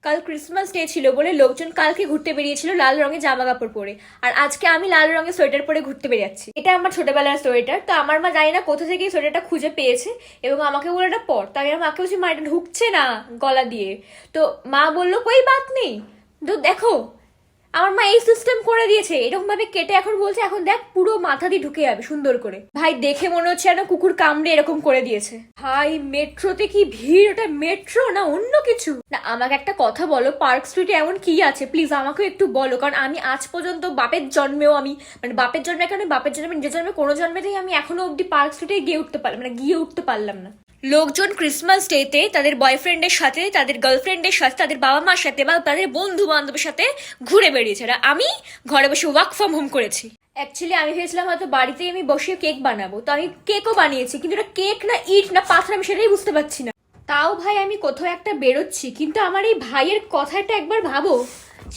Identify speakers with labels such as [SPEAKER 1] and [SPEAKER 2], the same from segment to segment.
[SPEAKER 1] কাল Christmas day ছিল বলে লোকজন কালকে ঘুরতে বেরিয়েছিল লাল রঙের জামা কাপড় পরে, আর আজকে আমি লাল রঙের সোয়েটার পরে ঘুরতে বেরিয়েছি। এটা আমার ছোটবেলার সোয়েটার। তো আমার মা জানি না কোথা থেকে এই সোয়েটারটা খুঁজে পেয়েছে এবং আমাকে বলে এটা পর। তাই আমি মাকে বলছি, মা এটা ঢুকছে না গলা দিয়ে। তো মা বললো কই বাত নেই। তো দেখো আমার মা এই সিস্টেম করে দিয়েছে, এরকম ভাবে কেটে এখন বলছে এখন দেখ পুরো মাথা দিয়ে ঢুকে যাবে সুন্দর করে। ভাই দেখে মনে হচ্ছে যেন কুকুর কামড়ে এরকম করে দিয়েছে। ভাই মেট্রোতে কি ভিড়, ওটা মেট্রো না অন্য কিছু? না আমাকে একটা কথা বলো, পার্ক স্ট্রিটে এমন কি আছে প্লিজ আমাকে একটু বলো, কারণ আমি আজ পর্যন্ত বাপের জন্মেও আমি মানে বাপের জন্মে কেন বাপের জন্মে নিজের জন্মে কোনো জন্মেতেই আমি এখনো অব্দি পার্ক স্ট্রিটে গিয়ে উঠতে পারলাম না। লোকজন ক্রিসমাস ডেতে তাদের বয়ফ্রেন্ডের সাথে, তাদের গার্লফ্রেন্ডের সাথে, তাদের বাবা মার সাথে বা তাদের বন্ধু বান্ধবের সাথে ঘুরে বেরিয়েছে, আর আমি ঘরে বসে ওয়ার্ক ফ্রম হোম করেছি। অ্যাকচুয়ালি আমি ভেবেছিলাম হয়তো বাড়িতেই আমি বসে কেক বানাবো, তো আমি কেকও বানিয়েছি, কিন্তু এটা কেক না ইট না পাথর আমি সেটাই বুঝতে পারছি না। তাও ভাই আমি কোথাও একটা বেরোচ্ছি, কিন্তু আমার এই ভাইয়ের কথাটা একবার ভাবো,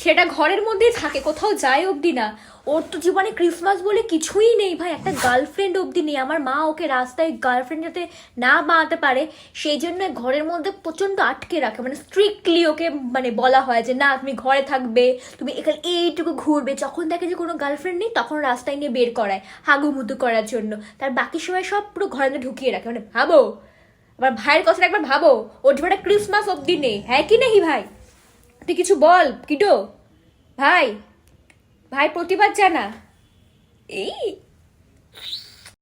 [SPEAKER 1] সেটা ঘরের মধ্যেই থাকে, কোথাও যায় অবধি না। ওর তো জীবনে ক্রিসমাস বলে কিছুই নেই ভাই, একটা গার্লফ্রেন্ড অবধি নেই। আমার মা ওকে রাস্তায় গার্লফ্রেন্ড যাতে না বানাতে পারে সেই জন্য ঘরের মধ্যে প্রচণ্ড আটকে রাখে, মানে স্ট্রিক্টলি ওকে মানে বলা হয় যে না তুমি ঘরে থাকবে, তুমি এখানে এইটুকু ঘুরবে। যখন দেখে যে কোনো গার্লফ্রেন্ড নেই তখন রাস্তায় নিয়ে বের করায় হাগুমুতু করার জন্য, তার বাকি সময় সব পুরো ঘরের মধ্যে ঢুকিয়ে রাখে। মানে ভাবো, আমার ভাইয়ের কথাটা একবার ভাবো, ওর জীবনে ক্রিসমাস অবধি নেই, হ্যাঁ কি নাহি ভাই? তুই কিছু বল কিটো ভাই, ভাই প্রতিবাদ জানা। এই